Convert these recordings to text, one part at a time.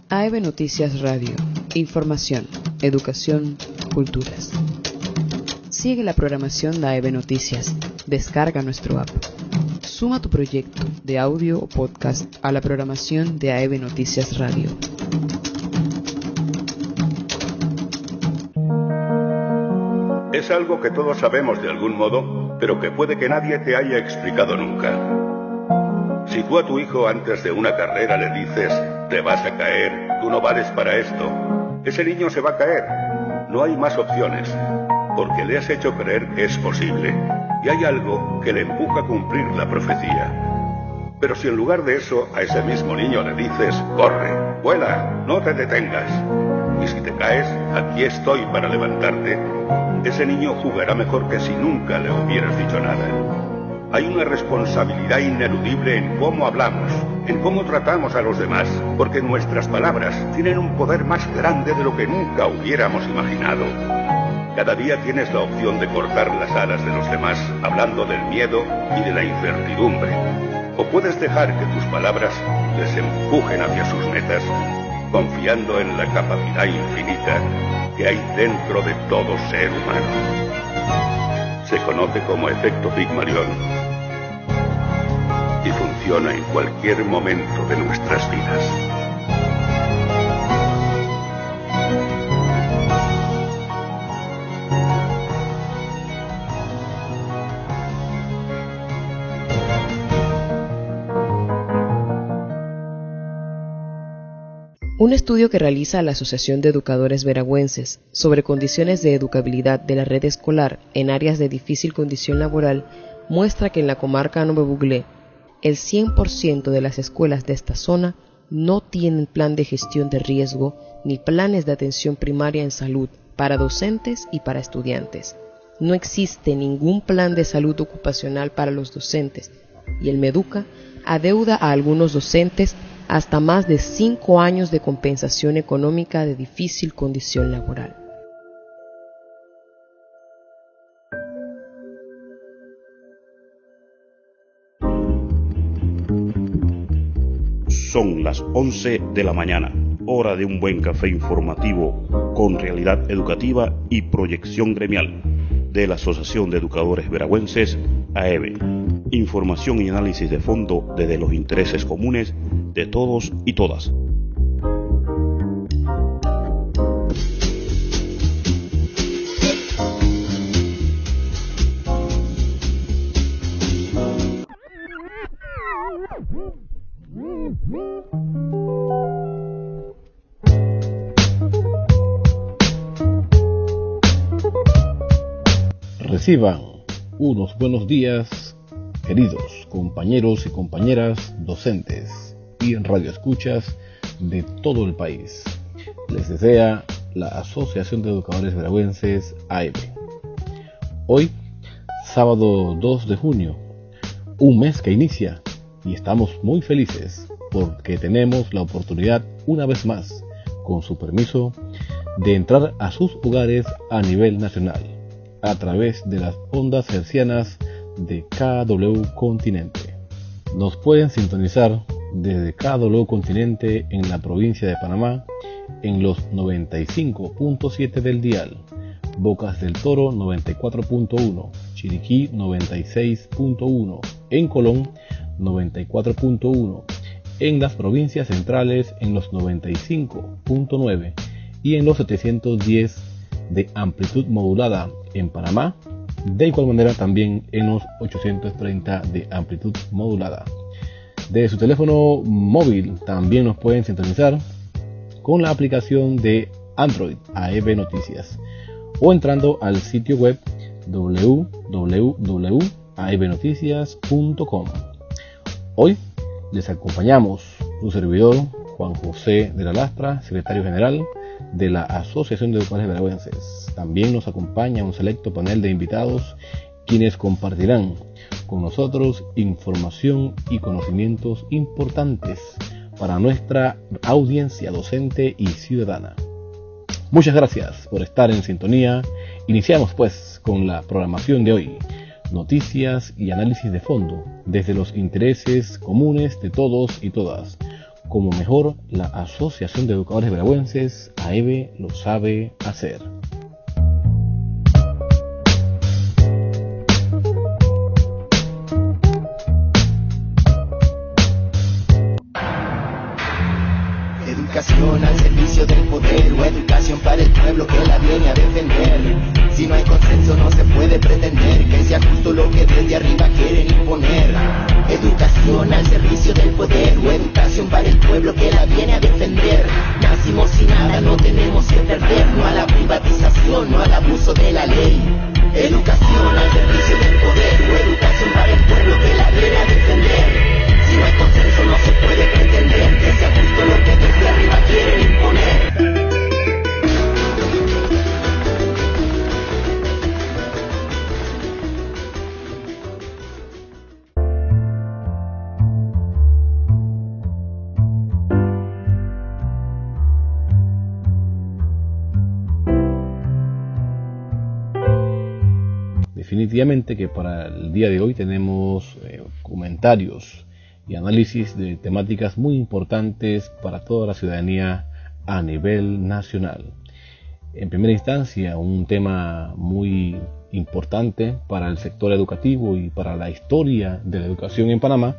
AEB Noticias Radio. Información, educación, culturas. Sigue la programación de AEB Noticias. Descarga nuestro app. Suma tu proyecto de audio o podcast a la programación de AEB Noticias Radio. Es algo que todos sabemos de algún modo, pero que puede que nadie te haya explicado nunca. Si tú a tu hijo antes de una carrera le dices, te vas a caer, tú no vales para esto, ese niño se va a caer. No hay más opciones, porque le has hecho creer que es posible, y hay algo que le empuja a cumplir la profecía. Pero si en lugar de eso a ese mismo niño le dices, corre, vuela, no te detengas, y si te caes, aquí estoy para levantarte, ese niño jugará mejor que si nunca le hubieras dicho nada. Hay una responsabilidad ineludible en cómo hablamos, en cómo tratamos a los demás, porque nuestras palabras tienen un poder más grande de lo que nunca hubiéramos imaginado. Cada día tienes la opción de cortar las alas de los demás hablando del miedo y de la incertidumbre. O puedes dejar que tus palabras les empujen hacia sus metas, confiando en la capacidad infinita que hay dentro de todo ser humano. Se conoce como efecto Pigmalión y funciona en cualquier momento de nuestras vidas. Un estudio que realiza la Asociación de Educadores Veragüenses sobre condiciones de educabilidad de la red escolar en áreas de difícil condición laboral muestra que en la comarca Nove Buglé, el 100% de las escuelas de esta zona no tienen plan de gestión de riesgo ni planes de atención primaria en salud para docentes y para estudiantes. No existe ningún plan de salud ocupacional para los docentes y el Meduca adeuda a algunos docentes hasta más de 5 años de compensación económica de difícil condición laboral. Son las 11 de la mañana, hora de un buen café informativo con realidad educativa y proyección gremial de la Asociación de Educadores Veragüenses, AEB. Información y análisis de fondo desde los intereses comunes de todos y todas. Reciban unos buenos días, queridos compañeros y compañeras docentes y radioescuchas de todo el país. Les desea la Asociación de Educadores Veragüenses, AEB. Hoy, sábado 2 de junio, un mes que inicia y estamos muy felices porque tenemos la oportunidad una vez más, con su permiso, de entrar a sus hogares a nivel nacional a través de las ondas hercianas de KW Continente. Nos pueden sintonizar desde KW Continente en la provincia de Panamá en los 95.7 del dial, Bocas del Toro 94.1, Chiriquí 96.1, en Colón 94.1, en las provincias centrales en los 95.9 y en los 710 de amplitud modulada en Panamá, de igual manera también en los 830 de amplitud modulada. De su teléfono móvil también nos pueden sintonizar con la aplicación de Android AEB Noticias o entrando al sitio web www.aebnoticias.com. Hoy les acompañamos su servidor Juan José de la Lastra, secretario general de la Asociación de Educadores Veragüenses. También nos acompaña un selecto panel de invitados quienes compartirán con nosotros información y conocimientos importantes para nuestra audiencia docente y ciudadana. Muchas gracias por estar en sintonía. Iniciamos pues con la programación de hoy. Noticias y análisis de fondo desde los intereses comunes de todos y todas, como mejor la Asociación de Educadores Veragüenses, AEVE, lo sabe hacer. Educación al servicio del poder, o educación para el pueblo que la viene a defender. Si no hay consenso no se puede pretender que sea justo lo que desde arriba quieren imponer. Educación al servicio del poder, o educación para el pueblo que la viene a defender. Nacimos sin nada, no tenemos que perder, no a la privatización, no al abuso de la ley. Educación al servicio del poder, o educación para el pueblo que la viene a defender. Si no hay consenso no se puede pretender que sea justo lo que desde arriba quieren imponer. Definitivamente que para el día de hoy tenemos comentarios y análisis de temáticas muy importantes para toda la ciudadanía a nivel nacional. En primera instancia, un tema muy importante para el sector educativo y para la historia de la educación en Panamá,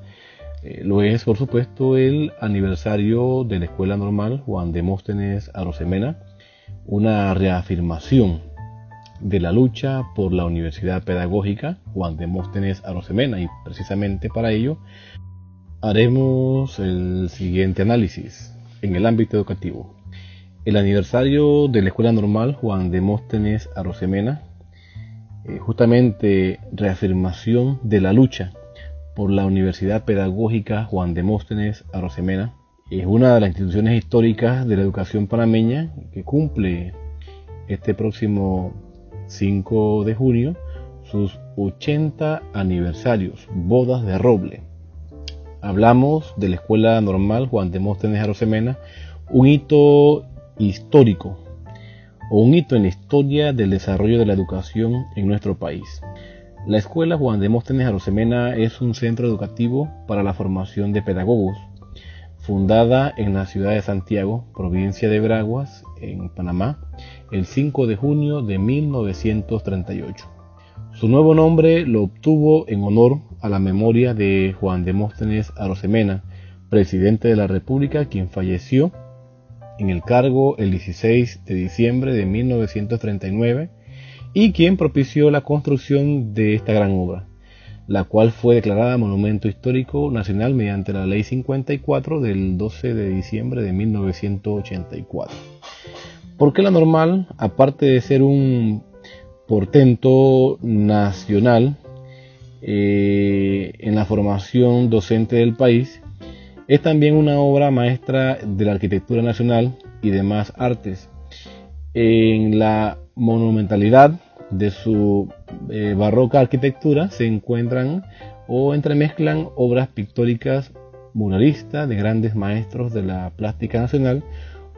lo es, por supuesto, el aniversario de la Escuela Normal Juan Demóstenes Arosemena, una reafirmación de la lucha por la Universidad Pedagógica Juan Demóstenes Arosemena, y precisamente para ello haremos el siguiente análisis en el ámbito educativo. El aniversario de la Escuela Normal Juan Demóstenes Arosemena, justamente reafirmación de la lucha por la Universidad Pedagógica Juan Demóstenes Arosemena, es una de las instituciones históricas de la educación panameña que cumple este próximo 5 de junio sus 80 aniversarios, bodas de roble. Hablamos de la Escuela Normal Juan Demóstenes Arosemena, un hito histórico o un hito en la historia del desarrollo de la educación en nuestro país. La Escuela Juan Demóstenes Arosemena es un centro educativo para la formación de pedagogos, fundada en la ciudad de Santiago, provincia de Veraguas, en Panamá, el 5 de junio de 1938. Su nuevo nombre lo obtuvo en honor a la memoria de Juan Demóstenes Arosemena, presidente de la República, quien falleció en el cargo el 16 de diciembre de 1939 y quien propició la construcción de esta gran obra, la cual fue declarada Monumento Histórico Nacional mediante la Ley 54 del 12 de diciembre de 1984. ¿Por qué la Normal, aparte de ser un portento nacional en la formación docente del país, es también una obra maestra de la arquitectura nacional y demás artes? En la monumentalidad de su barroca arquitectura se encuentran o entremezclan obras pictóricas muralistas de grandes maestros de la plástica nacional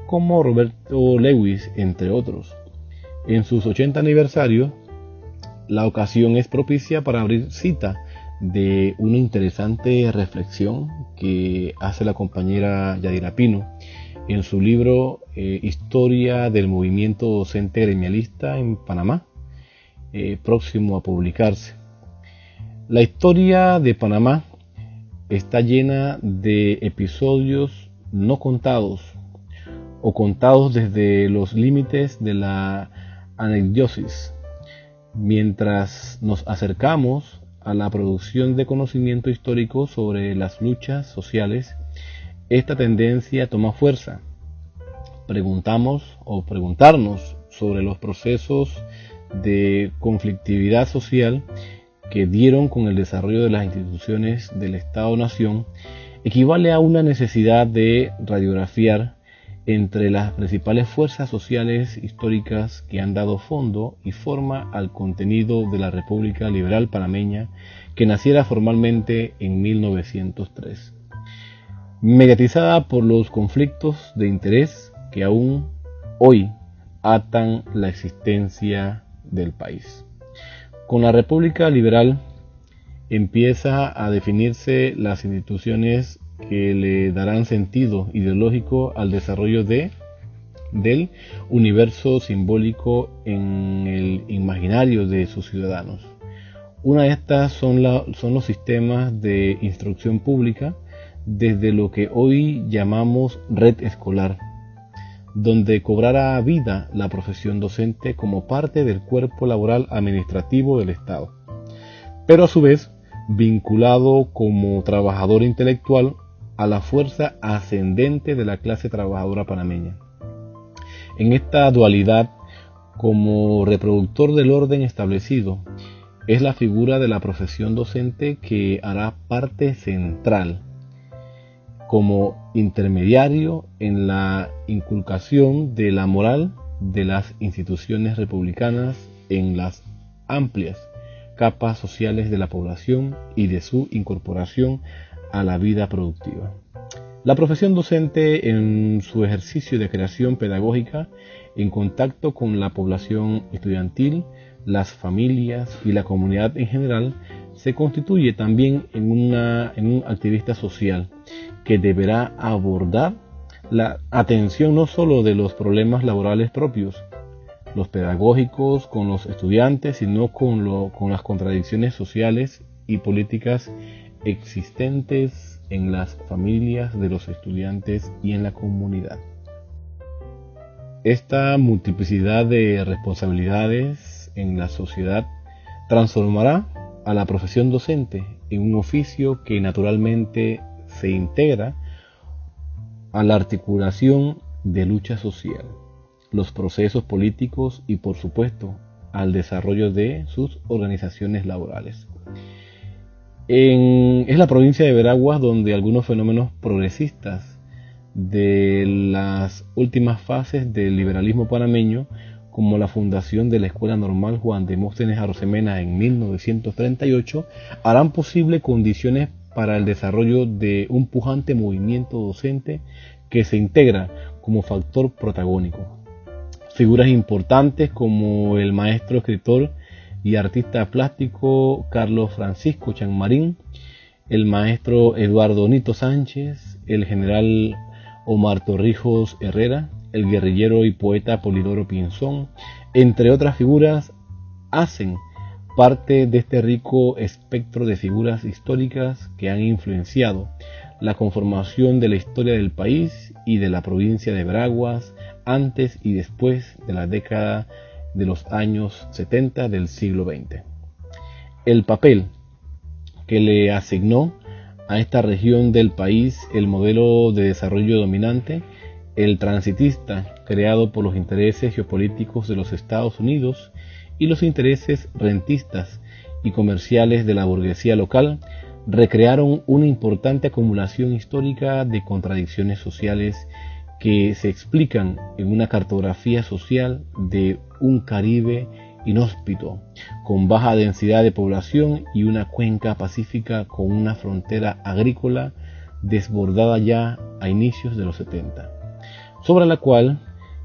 como Roberto Lewis, entre otros. En sus 80 aniversarios, la ocasión es propicia para abrir cita de una interesante reflexión que hace la compañera Yadira Pino en su libro Historia del Movimiento Docente Gremialista en Panamá, próximo a publicarse. La historia de Panamá está llena de episodios no contados o contados desde los límites de la anecdosis. Mientras nos acercamos a la producción de conocimiento histórico sobre las luchas sociales, esta tendencia toma fuerza. Preguntarnos sobre los procesos de conflictividad social que dieron con el desarrollo de las instituciones del Estado-Nación equivale a una necesidad de radiografiar entre las principales fuerzas sociales históricas que han dado fondo y forma al contenido de la República Liberal Panameña, que naciera formalmente en 1903, mediatizada por los conflictos de interés que aún hoy atan la existencia del país. Con la República Liberal empieza a definirse las instituciones que le darán sentido ideológico al desarrollo del universo simbólico en el imaginario de sus ciudadanos. Una de estas son los sistemas de instrucción pública, desde lo que hoy llamamos red escolar, donde cobrará vida la profesión docente como parte del cuerpo laboral administrativo del Estado, pero a su vez vinculado como trabajador intelectual a la fuerza ascendente de la clase trabajadora panameña. En esta dualidad, como reproductor del orden establecido, es la figura de la profesión docente que hará parte central como intermediario en la inculcación de la moral de las instituciones republicanas en las amplias capas sociales de la población y de su incorporación a la vida productiva. La profesión docente, en su ejercicio de creación pedagógica en contacto con la población estudiantil, las familias y la comunidad en general, se constituye también en un activista social que deberá abordar la atención no solo de los problemas laborales propios, los pedagógicos con los estudiantes, sino con las contradicciones sociales y políticas existentes en las familias de los estudiantes y en la comunidad. Esta multiplicidad de responsabilidades en la sociedad transformará a la profesión docente en un oficio que naturalmente se integra a la articulación de lucha social, los procesos políticos y, por supuesto, al desarrollo de sus organizaciones laborales. Es la provincia de Veraguas donde algunos fenómenos progresistas de las últimas fases del liberalismo panameño, como la fundación de la Escuela Normal Juan Demóstenes Arosemena en 1938, harán posible condiciones para el desarrollo de un pujante movimiento docente que se integra como factor protagónico. Figuras importantes como el maestro, escritor y artista plástico Carlos Francisco Chanmarín, el maestro Eduardo Nito Sánchez, el general Omar Torrijos Herrera, el guerrillero y poeta Polidoro Pinzón, entre otras figuras, hacen parte de este rico espectro de figuras históricas que han influenciado la conformación de la historia del país y de la provincia de Veraguas antes y después de la década de los años 70 del siglo XX. El papel que le asignó a esta región del país el modelo de desarrollo dominante, el transitista creado por los intereses geopolíticos de los Estados Unidos y los intereses rentistas y comerciales de la burguesía local, recrearon una importante acumulación histórica de contradicciones sociales que se explican en una cartografía social de un Caribe inhóspito, con baja densidad de población y una cuenca pacífica con una frontera agrícola desbordada ya a inicios de los 70, sobre la cual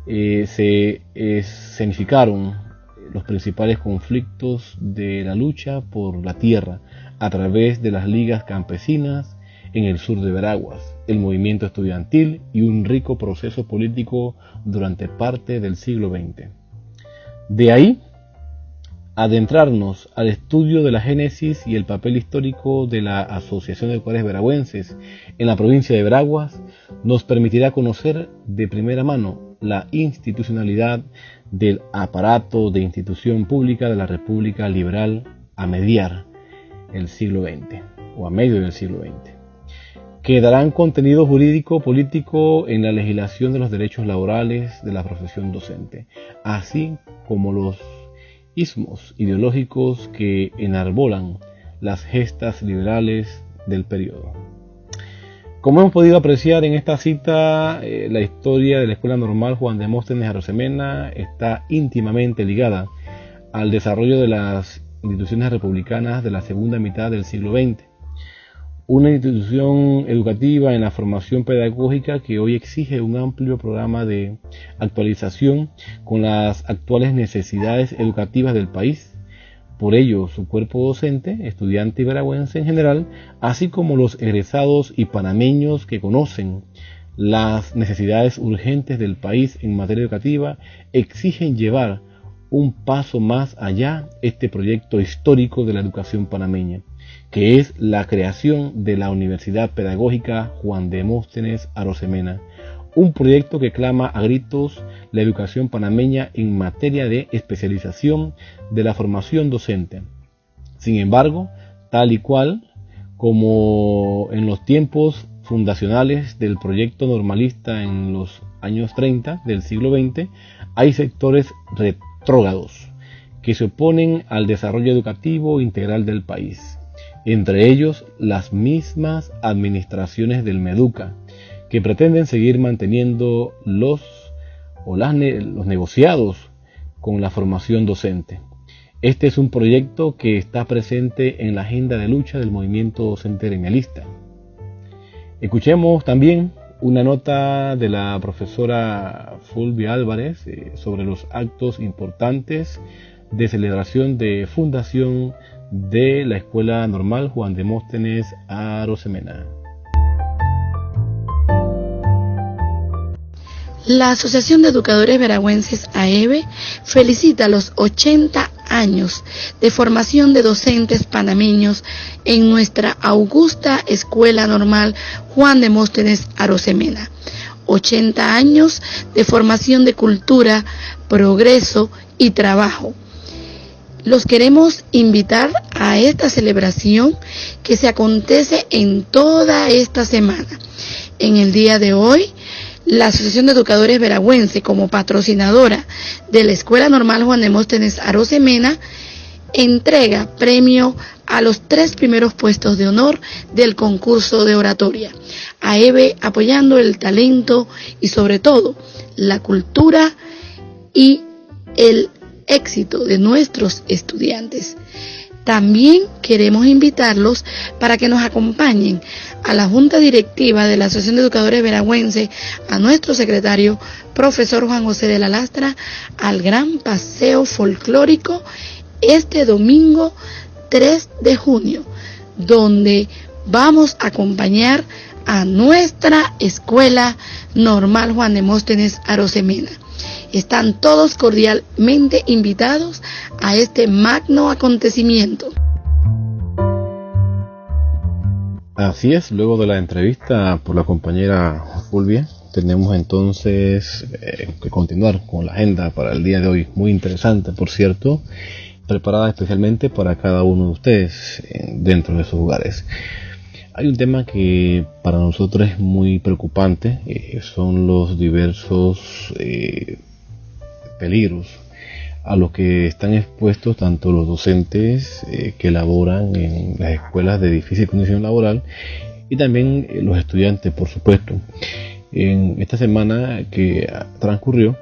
se escenificaron los principales conflictos de la lucha por la tierra a través de las ligas campesinas en el sur de Veraguas, el movimiento estudiantil y un rico proceso político durante parte del siglo XX. De ahí, adentrarnos al estudio de la génesis y el papel histórico de la Asociación de Educadores Veragüenses en la provincia de Veraguas nos permitirá conocer de primera mano la institucionalidad del aparato de institución pública de la República Liberal a mediar el siglo XX o a medio del siglo XX, que darán contenido jurídico político en la legislación de los derechos laborales de la profesión docente, así como los ismos ideológicos que enarbolan las gestas liberales del periodo. Como hemos podido apreciar en esta cita, la historia de la Escuela Normal Juan Demóstenes Arosemena está íntimamente ligada al desarrollo de las instituciones republicanas de la segunda mitad del siglo XX. Una institución educativa en la formación pedagógica que hoy exige un amplio programa de actualización con las actuales necesidades educativas del país, Por ello, su cuerpo docente, estudiante y veragüense en general, así como los egresados y panameños que conocen las necesidades urgentes del país en materia educativa, exigen llevar un paso más allá este proyecto histórico de la educación panameña, que es la creación de la Universidad Pedagógica Juan Demóstenes Arosemena, un proyecto que clama a gritos la educación panameña en materia de especialización de la formación docente. Sin embargo, tal y cual como en los tiempos fundacionales del proyecto normalista en los años 30 del siglo XX, hay sectores retrógrados que se oponen al desarrollo educativo integral del país, entre ellos las mismas administraciones del MEDUCA, que pretenden seguir manteniendo los negociados con la formación docente. Este es un proyecto que está presente en la agenda de lucha del movimiento docente gremialista. Escuchemos también una nota de la profesora Fulvia Álvarez sobre los actos importantes de celebración de fundación de la Escuela Normal Juan Demóstenes Arosemena. La Asociación de Educadores Veragüenses AEVE felicita los 80 años de formación de docentes panameños en nuestra augusta Escuela Normal Juan Demóstenes Arosemena. 80 años de formación de cultura, progreso y trabajo. Los queremos invitar a esta celebración que se acontece en toda esta semana. En el día de hoy, la Asociación de Educadores Veragüense, como patrocinadora de la Escuela Normal Juan Demóstenes Arosemena, entrega premio a los 3 primeros puestos de honor del concurso de oratoria. AEVE apoyando el talento y sobre todo la cultura y el éxito de nuestros estudiantes. También queremos invitarlos para que nos acompañen a la Junta Directiva de la Asociación de Educadores Veragüense, a nuestro secretario, profesor Juan José de la Lastra, al gran paseo folclórico este domingo 3 de junio, donde vamos a acompañar a nuestra Escuela Normal Juan Demóstenes Arosemena. Están todos cordialmente invitados a este magno acontecimiento. Así es, luego de la entrevista por la compañera Fulvia, tenemos entonces que continuar con la agenda para el día de hoy, muy interesante, por cierto, preparada especialmente para cada uno de ustedes dentro de sus hogares. Hay un tema que para nosotros es muy preocupante, son los diversos peligros a los que están expuestos tanto los docentes que laboran en las escuelas de difícil condición laboral y también los estudiantes, por supuesto. En esta semana que transcurrió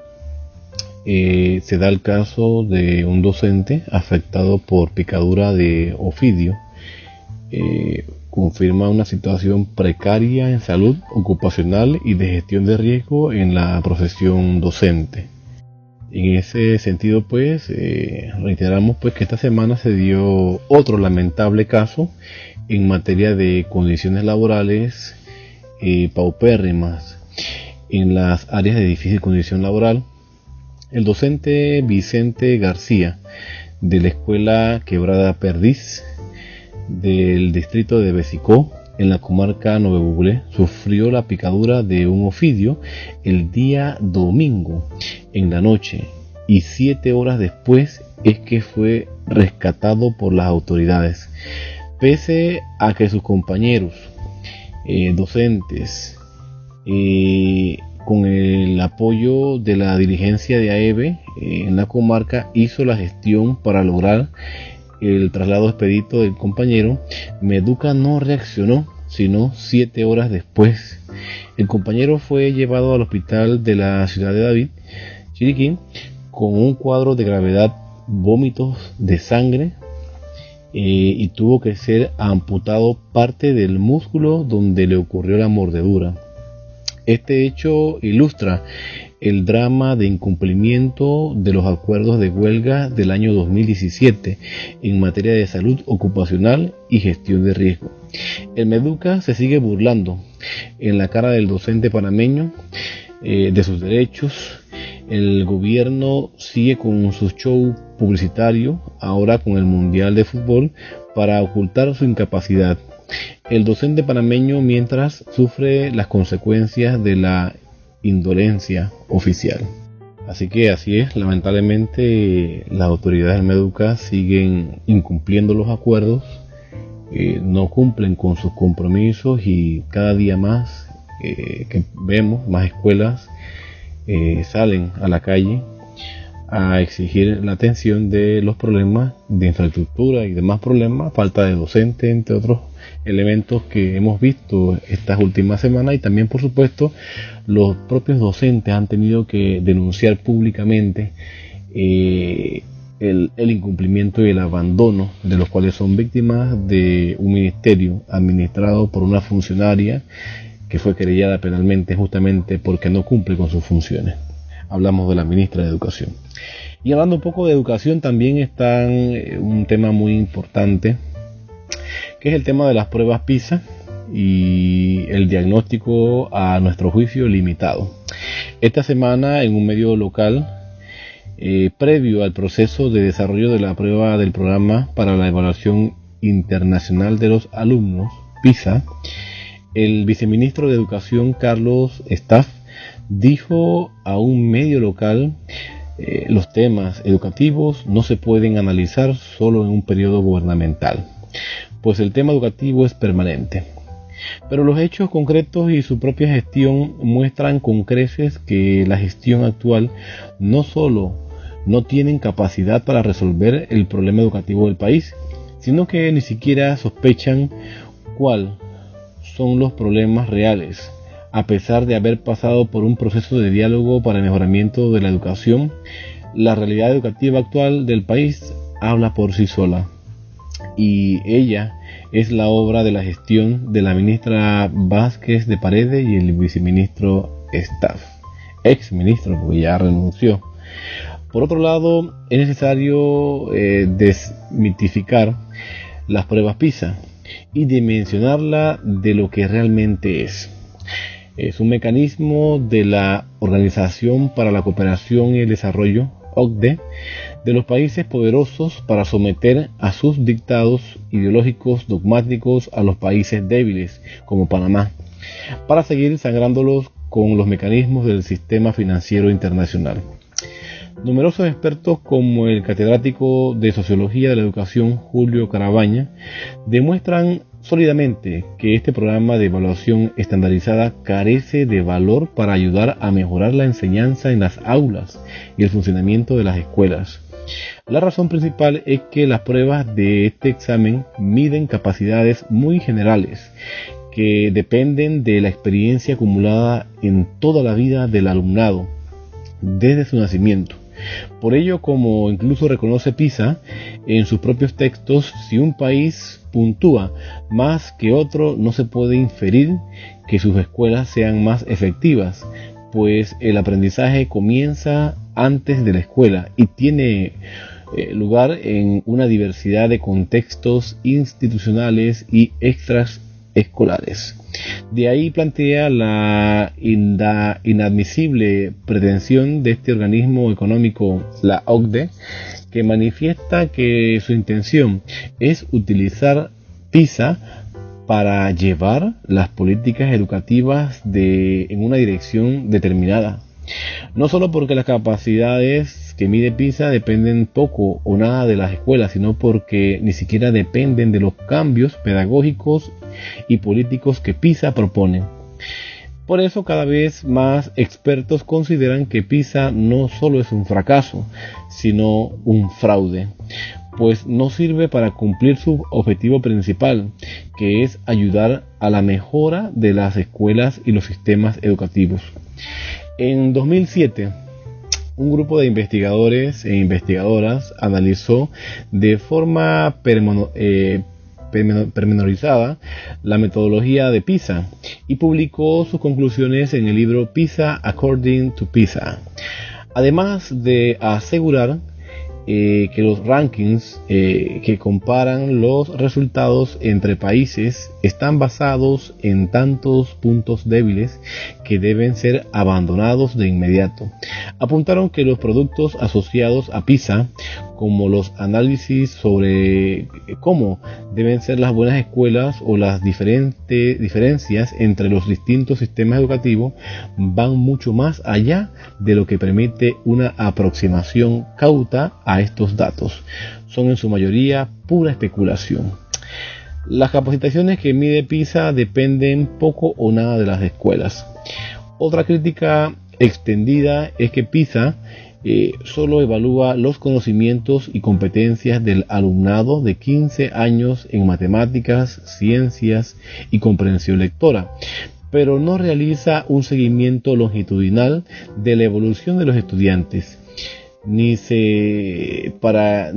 se da el caso de un docente afectado por picadura de ofidio. Confirma una situación precaria en salud ocupacional y de gestión de riesgo en la profesión docente. En ese sentido, pues, reiteramos pues que esta semana se dio otro lamentable caso en materia de condiciones laborales paupérrimas en las áreas de difícil condición laboral. El docente Vicente García, de la Escuela Quebrada Perdiz, del distrito de Besicó, en la comarca Nove Buglé, sufrió la picadura de un ofidio el día domingo en la noche y 7 horas después es que fue rescatado por las autoridades. Pese a que sus compañeros docentes, con el apoyo de la dirigencia de AEVE en la comarca, hizo la gestión para lograr el traslado expedito del compañero, MEDUCA no reaccionó sino 7 horas después. El compañero fue llevado al hospital de la ciudad de David, Chiriquí, con un cuadro de gravedad, vómitos de sangre, y tuvo que ser amputado parte del músculo donde le ocurrió la mordedura. Este hecho ilustra el drama de incumplimiento de los acuerdos de huelga del año 2017 en materia de salud ocupacional y gestión de riesgo. El Meduca se sigue burlando en la cara del docente panameño de sus derechos. El gobierno sigue con su show publicitario, ahora con el Mundial de Fútbol, para ocultar su incapacidad. El docente panameño mientras sufre las consecuencias de la indolencia oficial. Así que así es, lamentablemente las autoridades del Meduca siguen incumpliendo los acuerdos, no cumplen con sus compromisos y cada día más que vemos más escuelas salen a la calle a exigir la atención de los problemas de infraestructura y demás problemas, falta de docentes, entre otros elementos que hemos visto estas últimas semanas. Y también, por supuesto, los propios docentes han tenido que denunciar públicamente el incumplimiento y el abandono de los cuales son víctimas de un ministerio administrado por una funcionaria que fue querellada penalmente justamente porque no cumple con sus funciones. Hablamos de la ministra de Educación. Y hablando un poco de educación, también está un tema muy importante, que es el tema de las pruebas PISA y el diagnóstico, a nuestro juicio, limitado. Esta semana, en un medio local, previo al proceso de desarrollo de la prueba del programa para la evaluación internacional de los alumnos, PISA, el viceministro de Educación, Carlos Staff, dijo a un medio local: los temas educativos no se pueden analizar solo en un periodo gubernamental, pues el tema educativo es permanente. Pero los hechos concretos y su propia gestión muestran con creces que la gestión actual no solo no tienen capacidad para resolver el problema educativo del país, sino que ni siquiera sospechan cuáles son los problemas reales. A pesar de haber pasado por un proceso de diálogo para el mejoramiento de la educación, la realidad educativa actual del país habla por sí sola. Y ella es la obra de la gestión de la ministra Vázquez de Paredes y el viceministro Staff, exministro, porque ya renunció. Por otro lado, es necesario desmitificar las pruebas PISA y dimensionarla de lo que realmente es. Es un mecanismo de la Organización para la Cooperación y el Desarrollo, OCDE, de los países poderosos para someter a sus dictados ideológicos dogmáticos a los países débiles, como Panamá, para seguir sangrándolos con los mecanismos del sistema financiero internacional. Numerosos expertos, como el catedrático de Sociología de la Educación Julio Carabaña, demuestran sólidamente que este programa de evaluación estandarizada carece de valor para ayudar a mejorar la enseñanza en las aulas y el funcionamiento de las escuelas. La razón principal es que las pruebas de este examen miden capacidades muy generales que dependen de la experiencia acumulada en toda la vida del alumnado desde su nacimiento. Por ello, como incluso reconoce PISA en sus propios textos, si un país puntúa más que otro, no se puede inferir que sus escuelas sean más efectivas, pues el aprendizaje comienza antes de la escuela y tiene lugar en una diversidad de contextos institucionales y extraescolares. De ahí plantea la inadmisible pretensión de este organismo económico, la OCDE, que manifiesta que su intención es utilizar PISA para llevar las políticas educativas en una dirección determinada. No solo porque las capacidades que mide PISA dependen poco o nada de las escuelas, sino porque ni siquiera dependen de los cambios pedagógicos y políticos que PISA propone. Por eso cada vez más expertos consideran que PISA no solo es un fracaso, sino un fraude, pues no sirve para cumplir su objetivo principal, que es ayudar a la mejora de las escuelas y los sistemas educativos. En 2007, un grupo de investigadores e investigadoras analizó de forma pormenorizada la metodología de PISA y publicó sus conclusiones en el libro PISA According to PISA. Además de asegurar que los rankings que comparan los resultados entre países están basados en tantos puntos débiles que deben ser abandonados de inmediato. Apuntaron que los productos asociados a PISA, como los análisis sobre cómo deben ser las buenas escuelas o las diferencias entre los distintos sistemas educativos, van mucho más allá de lo que permite una aproximación cauta a estos datos. Son en su mayoría pura especulación. Las capacitaciones que mide PISA dependen poco o nada de las escuelas. Otra crítica extendida es que PISA solo evalúa los conocimientos y competencias del alumnado de 15 años en matemáticas, ciencias y comprensión lectora, pero no realiza un seguimiento longitudinal de la evolución de los estudiantes, ni para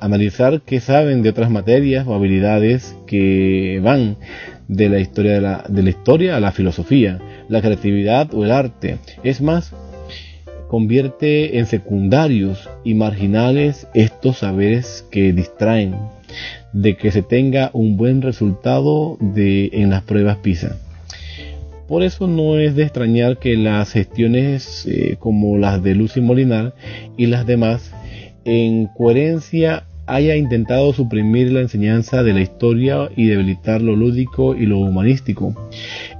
analizar qué saben de otras materias o habilidades que van de la historia a la filosofía, la creatividad o el arte. Es más, convierte en secundarios y marginales estos saberes que distraen de que se tenga un buen resultado en las pruebas PISA. Por eso no es de extrañar que las gestiones como las de Lucy Molinar y las demás, en coherencia, haya intentado suprimir la enseñanza de la historia y debilitar lo lúdico y lo humanístico.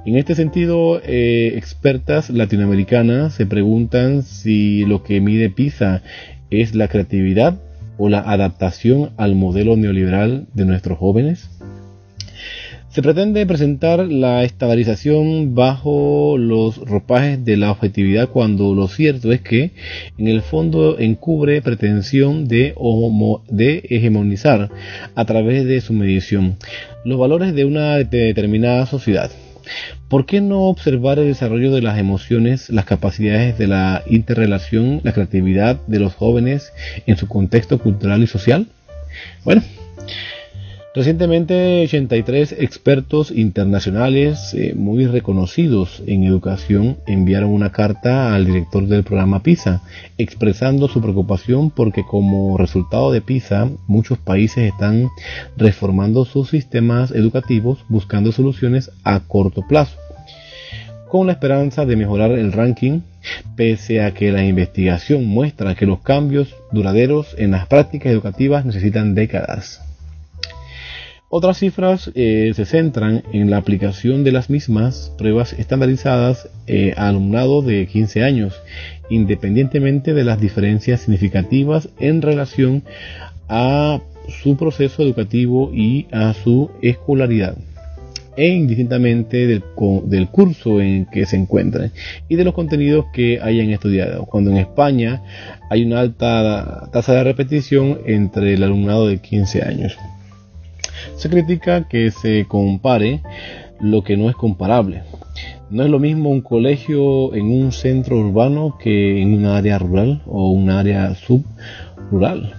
En este sentido, expertas latinoamericanas se preguntan si lo que mide PISA es la creatividad o la adaptación al modelo neoliberal de nuestros jóvenes. Se pretende presentar la estandarización bajo los ropajes de la objetividad, cuando lo cierto es que en el fondo encubre pretensión de hegemonizar a través de su medición los valores de una determinada sociedad. ¿Por qué no observar el desarrollo de las emociones, las capacidades de la interrelación, la creatividad de los jóvenes en su contexto cultural y social? Bueno, recientemente 83 expertos internacionales muy reconocidos en educación enviaron una carta al director del programa PISA, expresando su preocupación porque como resultado de PISA muchos países están reformando sus sistemas educativos buscando soluciones a corto plazo, con la esperanza de mejorar el ranking, pese a que la investigación muestra que los cambios duraderos en las prácticas educativas necesitan décadas. Otras cifras se centran en la aplicación de las mismas pruebas estandarizadas a alumnado de 15 años, independientemente de las diferencias significativas en relación a su proceso educativo y a su escolaridad, e indistintamente del curso en que se encuentren y de los contenidos que hayan estudiado, cuando en España hay una alta tasa de repetición entre el alumnado de 15 años. Se critica que se compare lo que no es comparable. No es lo mismo un colegio en un centro urbano que en un área rural o un área subrural.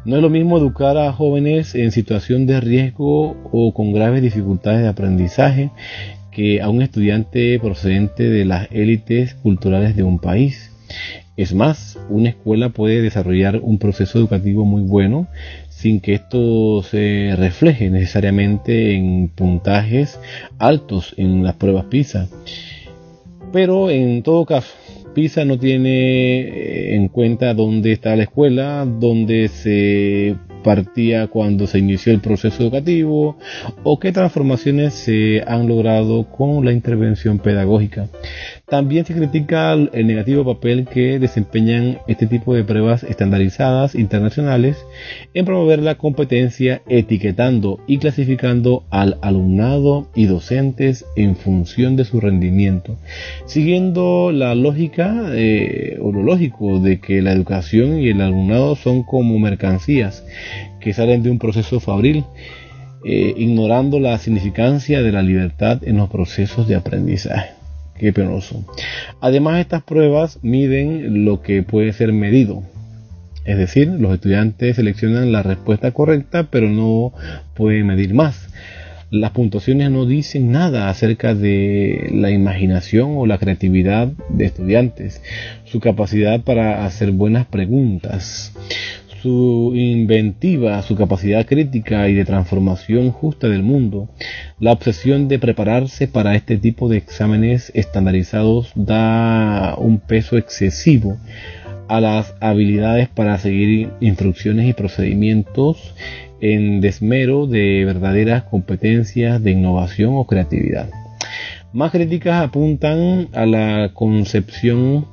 No es lo mismo educar a jóvenes en situación de riesgo o con graves dificultades de aprendizaje que a un estudiante procedente de las élites culturales de un país. Es más, una escuela puede desarrollar un proceso educativo muy bueno sin que esto se refleje necesariamente en puntajes altos en las pruebas PISA. Pero en todo caso, PISA no tiene en cuenta dónde está la escuela, dónde se partía cuando se inició el proceso educativo o qué transformaciones se han logrado con la intervención pedagógica. También se critica el negativo papel que desempeñan este tipo de pruebas estandarizadas internacionales en promover la competencia, etiquetando y clasificando al alumnado y docentes en función de su rendimiento, siguiendo la lógica o lo lógico de que la educación y el alumnado son como mercancías que salen de un proceso fabril, ignorando la significancia de la libertad en los procesos de aprendizaje. Qué penoso. Además, estas pruebas miden lo que puede ser medido, Es decir, los estudiantes seleccionan la respuesta correcta, pero no pueden medir más. Las puntuaciones no dicen nada acerca de la imaginación o la creatividad de estudiantes, su capacidad para hacer buenas preguntas, su inventiva, su capacidad crítica y de transformación justa del mundo. La obsesión de prepararse para este tipo de exámenes estandarizados da un peso excesivo a las habilidades para seguir instrucciones y procedimientos en desmero de verdaderas competencias de innovación o creatividad. Más críticas apuntan a la concepción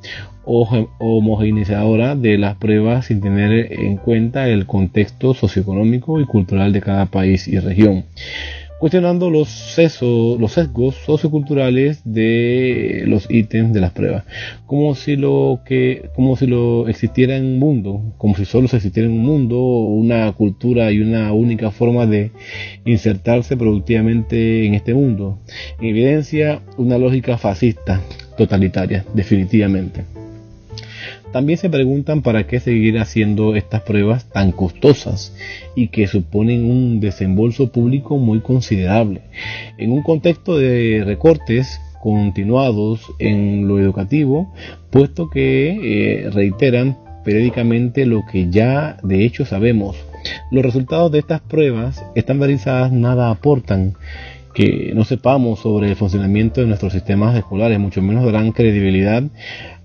homogeneizadora de las pruebas sin tener en cuenta el contexto socioeconómico y cultural de cada país y región, cuestionando los sesgos socioculturales de los ítems de las pruebas, como si solo existiera en un mundo, una cultura y una única forma de insertarse productivamente en este mundo. En evidencia, una lógica fascista, totalitaria, definitivamente. También se preguntan para qué seguir haciendo estas pruebas tan costosas y que suponen un desembolso público muy considerable. En un contexto de recortes continuados en lo educativo, puesto que reiteran periódicamente lo que ya de hecho sabemos. Los resultados de estas pruebas estandarizadas nada aportan que no sepamos sobre el funcionamiento de nuestros sistemas escolares, mucho menos darán credibilidad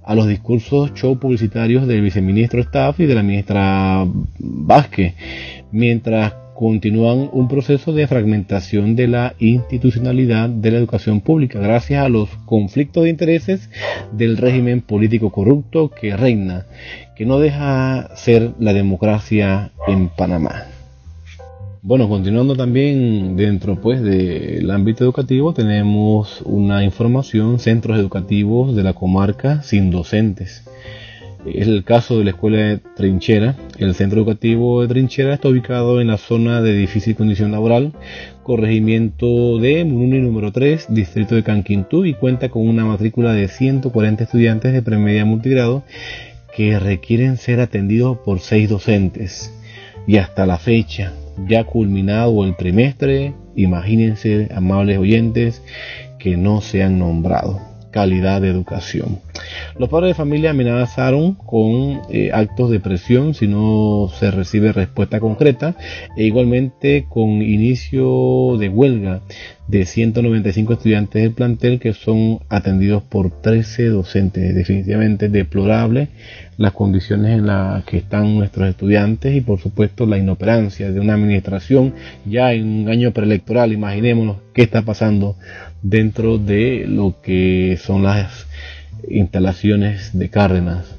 a los discursos show publicitarios del viceministro Staff y de la ministra Vázquez, mientras continúan un proceso de fragmentación de la institucionalidad de la educación pública gracias a los conflictos de intereses del régimen político corrupto que reina, que no deja ser la democracia en Panamá. Bueno, continuando también dentro del ámbito educativo, tenemos una información: centros educativos de la comarca sin docentes. Es el caso de la escuela de Trinchera. El centro educativo de Trinchera está ubicado en la zona de difícil condición laboral, corregimiento de Mununi número 3, distrito de Canquintú, y cuenta con una matrícula de 140 estudiantes de premedia multigrado que requieren ser atendidos por 6 docentes. Y hasta la fecha, ya culminado el trimestre, imagínense, amables oyentes, que no se han nombrado. Calidad de educación. Los padres de familia amenazaron con actos de presión si no se recibe respuesta concreta, e igualmente con inicio de huelga de 195 estudiantes del plantel que son atendidos por 13 docentes. Definitivamente deplorable las condiciones en las que están nuestros estudiantes y por supuesto la inoperancia de una administración ya en un año preelectoral. Imaginémonos qué está pasando dentro de lo que son las instalaciones de Cárdenas.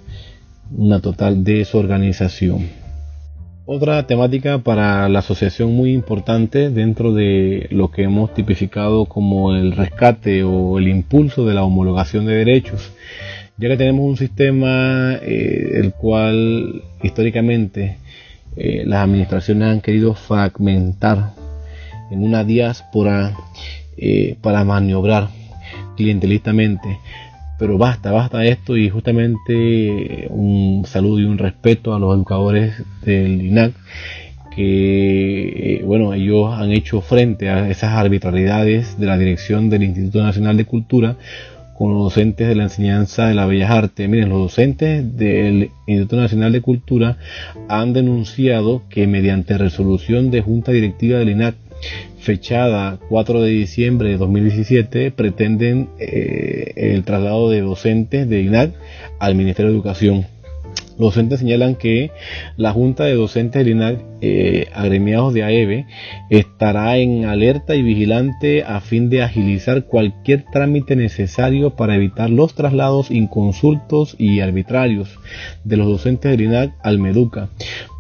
Una total desorganización. Otra temática para la asociación muy importante dentro de lo que hemos tipificado como el rescate o el impulso de la homologación de derechos, ya que tenemos un sistema el cual históricamente las administraciones han querido fragmentar en una diáspora para maniobrar clientelistamente. Pero basta esto, y justamente un saludo y un respeto a los educadores del INAC que ellos han hecho frente a esas arbitrariedades de la dirección del Instituto Nacional de Cultura con los docentes de la enseñanza de las bellas artes. Miren, los docentes del Instituto Nacional de Cultura han denunciado que mediante resolución de Junta Directiva del INAC fechada 4 de diciembre de 2017 pretenden el traslado de docentes de INAC al Ministerio de Educación. Los docentes señalan que la Junta de Docentes del INAC, agremiados de AEB, estará en alerta y vigilante a fin de agilizar cualquier trámite necesario para evitar los traslados inconsultos y arbitrarios de los docentes del INAC al MEDUCA.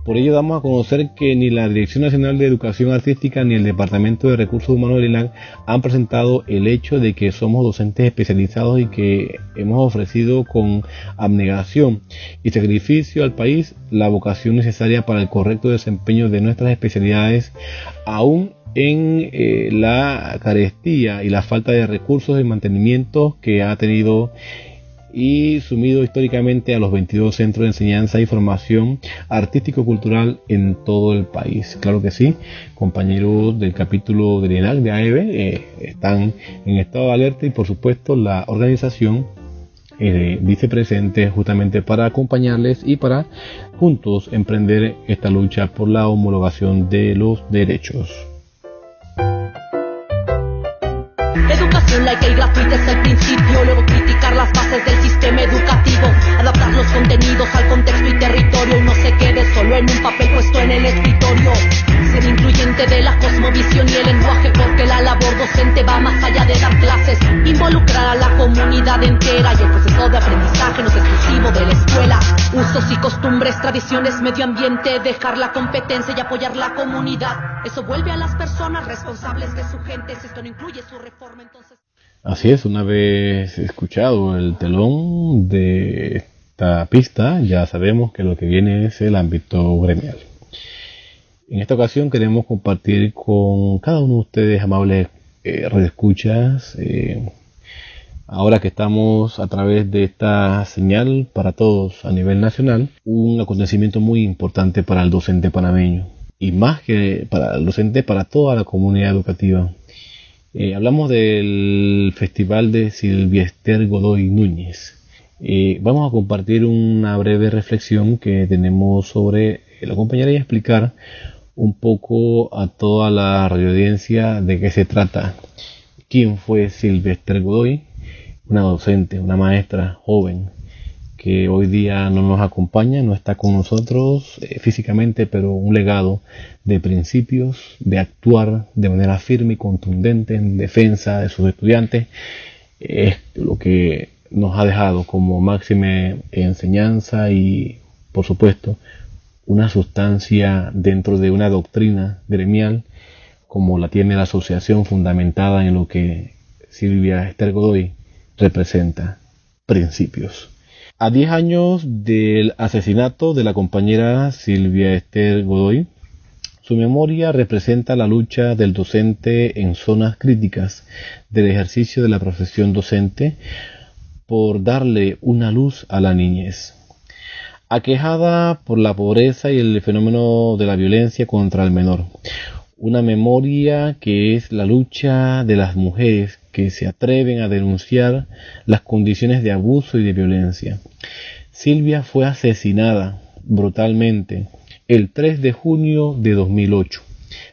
Por ello damos a conocer que ni la Dirección Nacional de Educación Artística ni el Departamento de Recursos Humanos del INAC han presentado el hecho de que somos docentes especializados y que hemos ofrecido con abnegación y sacrificio al país la vocación necesaria para el correcto desempeño de nuestras especialidades, aún en la carestía y la falta de recursos de mantenimiento que ha tenido y sumido históricamente a los 22 centros de enseñanza y formación artístico-cultural en todo el país. Claro que sí, compañeros del capítulo del ENAC de AEB están en estado de alerta y por supuesto la organización dice presente justamente para acompañarles y para juntos emprender esta lucha por la homologación de los derechos. Educación laica y gratuita es el principio, luego criticar las bases del sistema educativo, adaptar los contenidos al contexto y territorio y no se quede solo en un papel puesto en el escritorio. Ser incluyente de la cosmovisión y el lenguaje, porque la labor docente va más allá de dar clases, involucrar a la comunidad entera y el proceso de aprendizaje no es exclusivo de la escuela. Usos y costumbres, tradiciones, medio ambiente, dejar la competencia y apoyar la comunidad, eso vuelve a las personas responsables de su gente. Si esto no incluye su reforma, entonces... Así es, una vez escuchado el telón de esta pista, ya sabemos que lo que viene es el ámbito gremial. En esta ocasión queremos compartir con cada uno de ustedes, amables radioescuchas, ahora que estamos a través de esta señal para todos a nivel nacional, un acontecimiento muy importante para el docente panameño y más que para el docente, para toda la comunidad educativa. Hablamos del Festival de Silvia-Esther Godoy Núñez. Vamos a compartir una breve reflexión que tenemos sobre el acompañar y explicar un poco a toda la radioaudiencia de qué se trata. ¿Quién fue Silvia-Esther Godoy? Una docente, una maestra joven que hoy día no nos acompaña, no está con nosotros físicamente, pero un legado de principios, de actuar de manera firme y contundente en defensa de sus estudiantes, es lo que nos ha dejado como máxima enseñanza y, por supuesto, una sustancia dentro de una doctrina gremial como la tiene la asociación, fundamentada en lo que Silvia-Esther Godoy representa: principios. A 10 años del asesinato de la compañera Silvia-Esther Godoy, su memoria representa la lucha del docente en zonas críticas del ejercicio de la profesión docente por darle una luz a la niñez. Aquejada por la pobreza y el fenómeno de la violencia contra el menor. Una memoria que es la lucha de las mujeres que se atreven a denunciar las condiciones de abuso y de violencia. Silvia fue asesinada brutalmente el 3 de junio de 2008,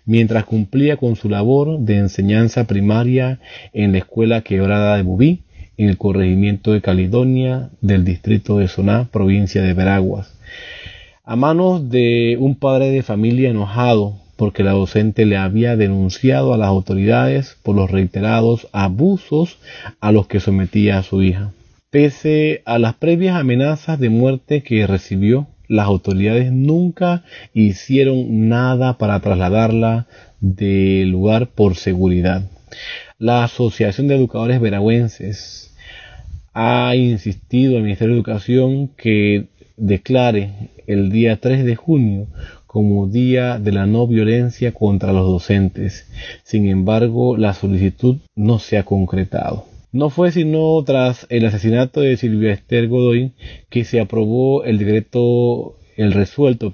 mientras cumplía con su labor de enseñanza primaria en la escuela Quebrada de Bubí, en el corregimiento de Caledonia del distrito de Soná, provincia de Veraguas, a manos de un padre de familia enojado porque la docente le había denunciado a las autoridades por los reiterados abusos a los que sometía a su hija. Pese a las previas amenazas de muerte que recibió, las autoridades nunca hicieron nada para trasladarla del lugar por seguridad. La Asociación de Educadores Veragüenses ha insistido al Ministerio de Educación que declare el día 3 de junio como Día de la No Violencia contra los Docentes. Sin embargo, la solicitud no se ha concretado. No fue sino tras el asesinato de Silvia-Esther Godoy que se aprobó el resuelto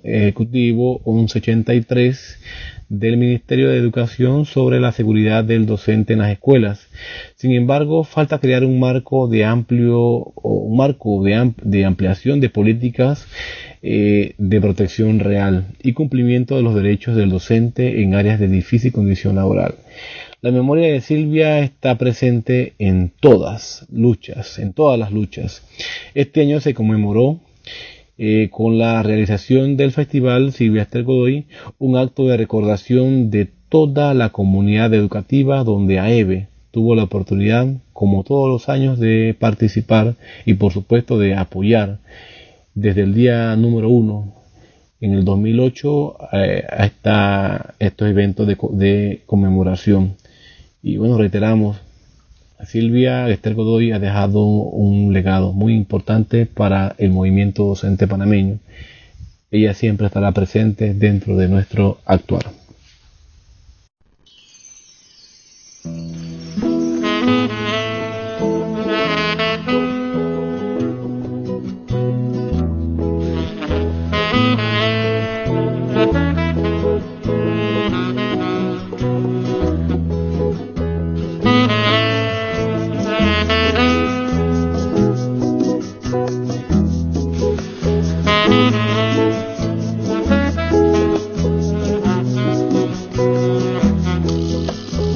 ejecutivo 1183 del Ministerio de Educación sobre la seguridad del docente en las escuelas. Sin embargo, falta crear un marco de ampliación de políticas de protección real y cumplimiento de los derechos del docente en áreas de difícil condición laboral. La memoria de Silvia está presente en todas las luchas. Este año se conmemoró con la realización del Festival Silvia-Esther Godoy, un acto de recordación de toda la comunidad educativa donde AEB tuvo la oportunidad, como todos los años, de participar y por supuesto de apoyar desde el día número 1 en el 2008 hasta estos eventos de conmemoración. Y bueno, reiteramos, Silvia-Esther Godoy ha dejado un legado muy importante para el movimiento docente panameño. Ella siempre estará presente dentro de nuestro actuar.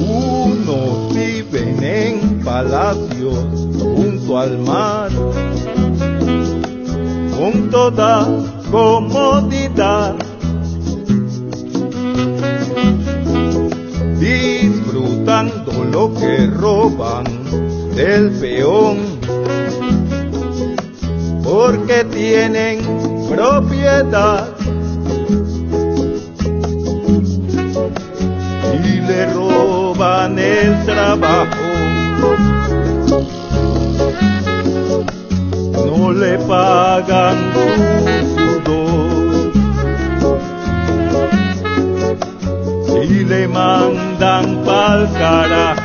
Unos viven en palacios junto al mar, con toda comodidad, disfrutando lo que roban del peón, porque tienen propiedad y le roban el trabajo. No le pagan su sudor y le mandan pa'l carajo.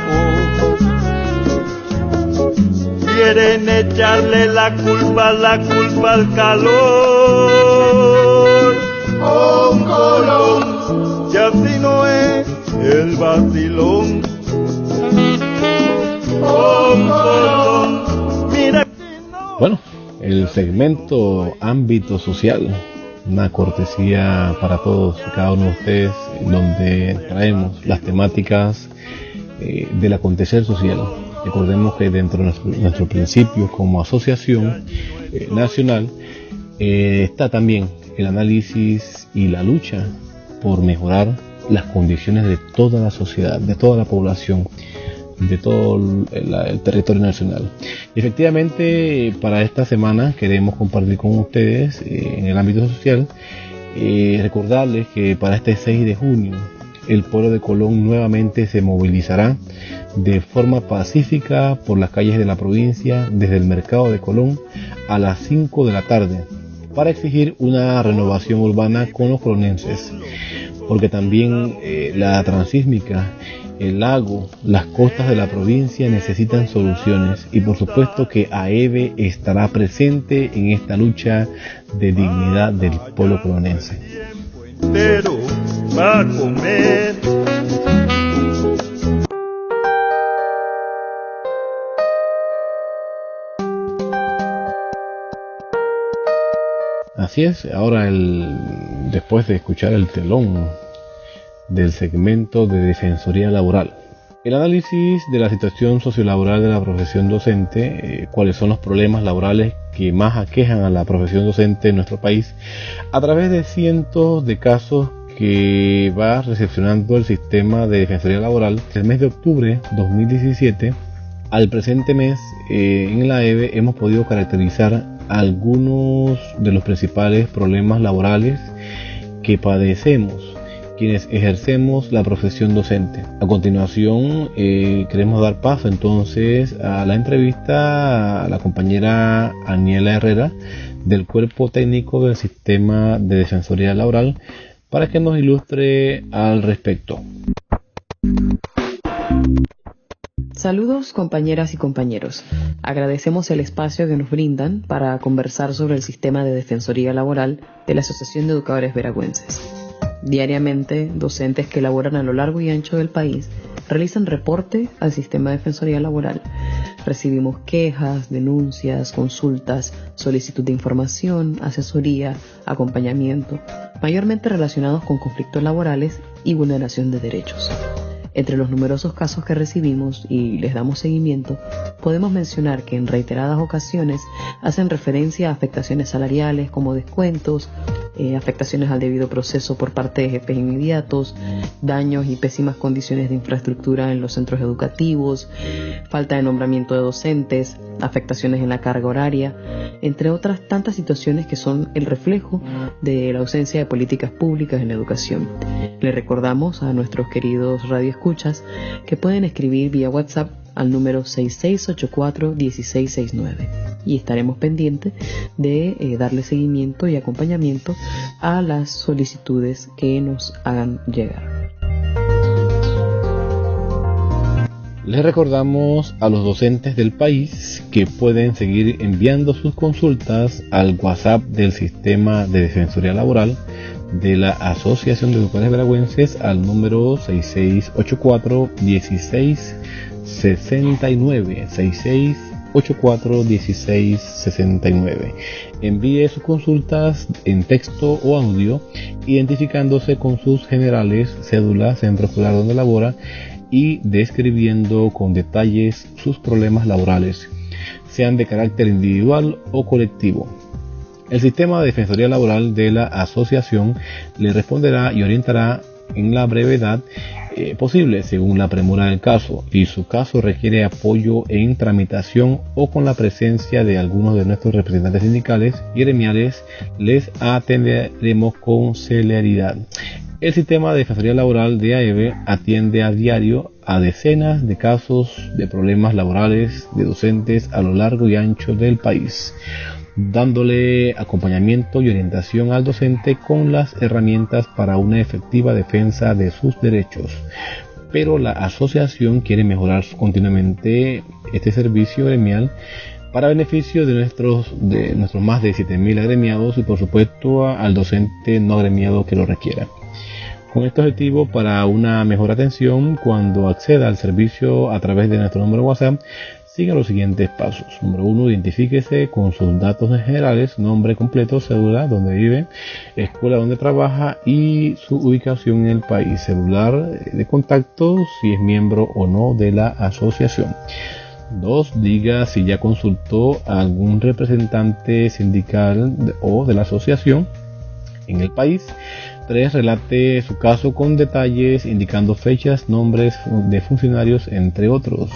Quieren echarle la culpa al calor. Un Colón, y así no es el vacilón. Un Colón, mira. Bueno, el segmento ámbito social, una cortesía para todos y cada uno de ustedes, donde traemos las temáticas del acontecer social. Recordemos que dentro de nuestros principios como asociación nacional está también el análisis y la lucha por mejorar las condiciones de toda la sociedad, de toda la población, de todo el territorio nacional. Y efectivamente, para esta semana queremos compartir con ustedes en el ámbito social, recordarles que para este 6 de junio el pueblo de Colón nuevamente se movilizará de forma pacífica por las calles de la provincia desde el mercado de Colón a las 5 de la tarde para exigir una renovación urbana con los colonenses, porque también la transísmica, el lago, las costas de la provincia necesitan soluciones, y por supuesto que AEBE estará presente en esta lucha de dignidad del pueblo colonense. Pero va a comer. Así es, ahora después de escuchar el telón del segmento de Defensoría Laboral, el análisis de la situación sociolaboral de la profesión docente, cuáles son los problemas laborales que más aquejan a la profesión docente en nuestro país, a través de cientos de casos que va recepcionando el sistema de Defensoría Laboral desde el mes de octubre 2017 al presente mes. En la AEBE hemos podido caracterizar algunos de los principales problemas laborales que padecemos quienes ejercemos la profesión docente. A continuación queremos dar paso entonces a la entrevista a la compañera Aniela Herrera del Cuerpo Técnico del Sistema de Defensoría Laboral para que nos ilustre al respecto. Saludos compañeras y compañeros. Agradecemos el espacio que nos brindan para conversar sobre el sistema de defensoría laboral de la Asociación de Educadores Veragüenses. Diariamente, docentes que laboran a lo largo y ancho del país realizan reporte al sistema de defensoría laboral. Recibimos quejas, denuncias, consultas, solicitud de información, asesoría, acompañamiento, mayormente relacionados con conflictos laborales y vulneración de derechos. Entre los numerosos casos que recibimos y les damos seguimiento, podemos mencionar que en reiteradas ocasiones hacen referencia a afectaciones salariales como descuentos, afectaciones al debido proceso por parte de jefes inmediatos, daños y pésimas condiciones de infraestructura en los centros educativos, falta de nombramiento de docentes, afectaciones en la carga horaria, entre otras tantas situaciones que son el reflejo de la ausencia de políticas públicas en la educación. Les recordamos a nuestros queridos radioescuchas que pueden escribir vía WhatsApp al número 6684-1669 y estaremos pendientes de darle seguimiento y acompañamiento a las solicitudes que nos hagan llegar. Les recordamos a los docentes del país que pueden seguir enviando sus consultas al WhatsApp del Sistema de Defensoría Laboral de la Asociación de Educadores Veragüenses al número 6684-1669, 841669. Envíe sus consultas en texto o audio, identificándose con sus generales, cédula, centro escolar donde labora y describiendo con detalles sus problemas laborales, sean de carácter individual o colectivo. El sistema de defensoría laboral de la asociación le responderá y orientará en la brevedad posible según la premura del caso, y su caso requiere apoyo en tramitación o con la presencia de algunos de nuestros representantes sindicales y gremiales, les atenderemos con celeridad. El sistema de defensoría laboral de AEB atiende a diario a decenas de casos de problemas laborales de docentes a lo largo y ancho del país, dándole acompañamiento y orientación al docente con las herramientas para una efectiva defensa de sus derechos. Pero la asociación quiere mejorar continuamente este servicio gremial para beneficio de nuestros más de 7.000 agremiados y por supuesto al docente no agremiado que lo requiera. Con este objetivo, para una mejor atención, cuando acceda al servicio a través de nuestro número WhatsApp, siga los siguientes pasos. Número 1, identifíquese con sus datos generales, nombre completo, cédula, donde vive, escuela donde trabaja y su ubicación en el país, celular de contacto, si es miembro o no de la asociación. 2, diga si ya consultó a algún representante sindical o de la asociación en el país. 3, relate su caso con detalles, indicando fechas, nombres de funcionarios, entre otros.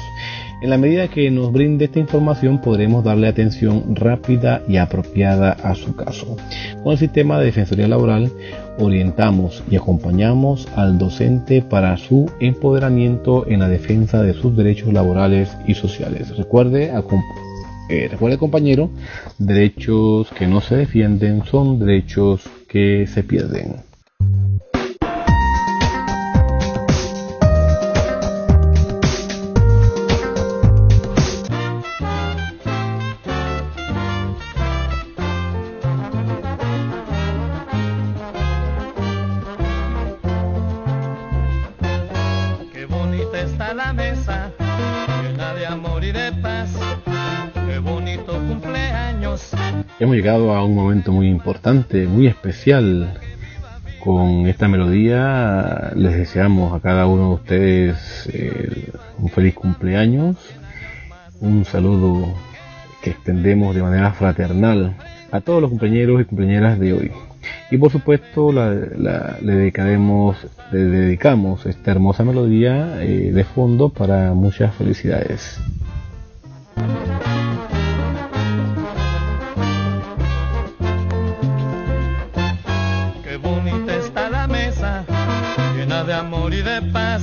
En la medida que nos brinde esta información, podremos darle atención rápida y apropiada a su caso. Con el sistema de defensoría laboral, orientamos y acompañamos al docente para su empoderamiento en la defensa de sus derechos laborales y sociales. Recuerde, compañero, derechos que no se defienden son derechos que se pierden. Hemos llegado a un momento muy importante, muy especial. Con esta melodía les deseamos a cada uno de ustedes un feliz cumpleaños, un saludo que extendemos de manera fraternal a todos los compañeros y compañeras de hoy. Y por supuesto le dedicamos esta hermosa melodía de fondo para muchas felicidades. De amor y de paz,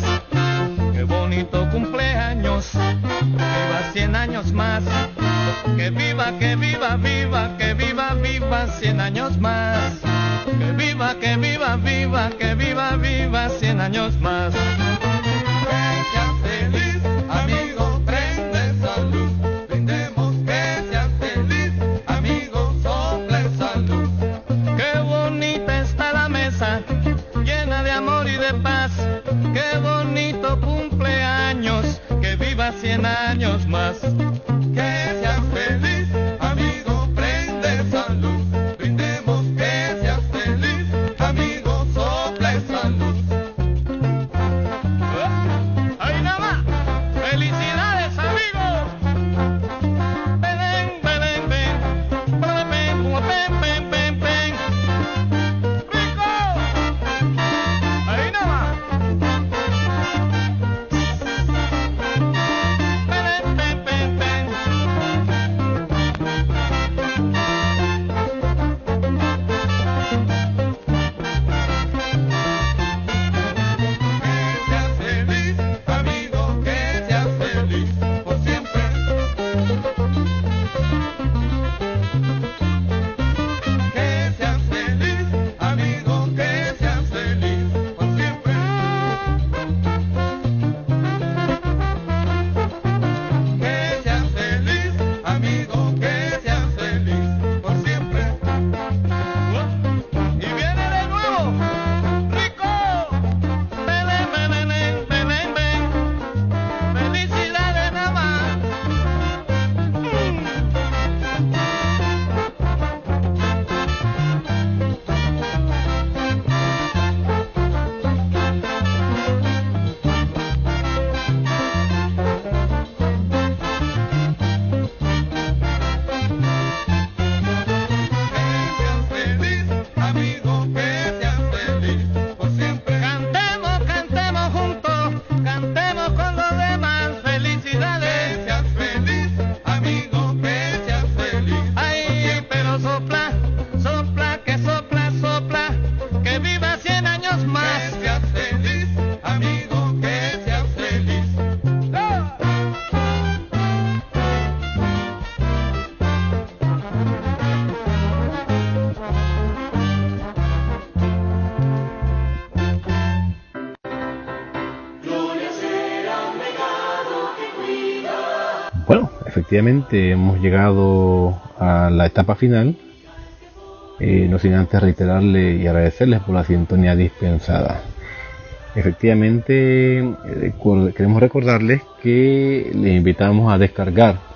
qué bonito cumpleaños, viva 100 años más, que viva, que viva, viva, que viva, viva 100 años más, que viva, que viva, viva, que viva, viva 100 años más. Que seas feliz, amigo, prende salud, brindemos que seas feliz, amigo, sople salud. Qué bonita está la mesa, llena de amor y de paz, qué bonito cumpleaños, que viva 100 años más. Que seas feliz, amigo, prende salud, brindemos que seas feliz, amigo, sople salud. ¡Ahí nada más! ¡Felicidades, amigo! ¡Ven, ven, ven, ven! ¡Ven, ven, ven, ven, ven! ¡Rico! ¡Ahí nada más! efectivamente hemos llegado a la etapa final, no sin antes reiterarle y agradecerles por la sintonía dispensada. Efectivamente, queremos recordarles que les invitamos a descargar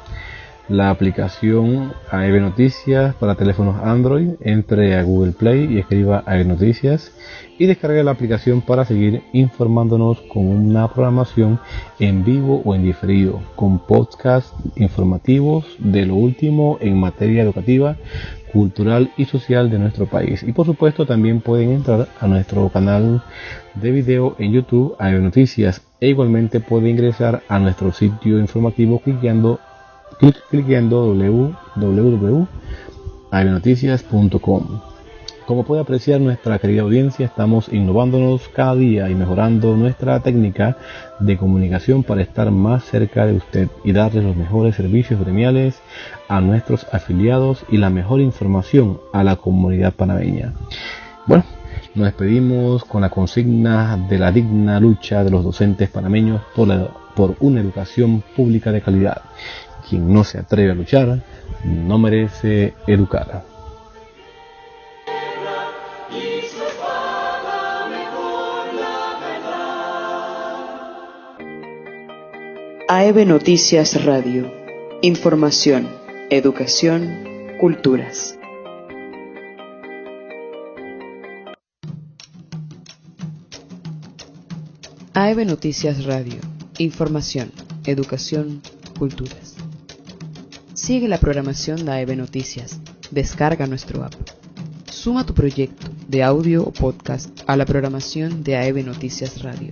la aplicación AEB Noticias para teléfonos Android. Entre a Google Play y escriba AEB Noticias y descargue la aplicación para seguir informándonos con una programación en vivo o en diferido, con podcasts informativos de lo último en materia educativa, cultural y social de nuestro país. Y por supuesto también pueden entrar a nuestro canal de video en YouTube, AEB Noticias, e igualmente pueden ingresar a nuestro sitio informativo cliqueando www.aebnoticias.com. Como puede apreciar nuestra querida audiencia, estamos innovándonos cada día y mejorando nuestra técnica de comunicación para estar más cerca de usted y darle los mejores servicios gremiales a nuestros afiliados y la mejor información a la comunidad panameña. Bueno, nos despedimos con la consigna de la digna lucha de los docentes panameños por una educación pública de calidad. Quien no se atreve a luchar no merece educar. AEB Noticias Radio. Información, educación, culturas. AEB Noticias Radio. Información, educación, culturas. Sigue la programación de AEB Noticias. Descarga nuestro app. Suma tu proyecto de audio o podcast a la programación de AEB Noticias Radio.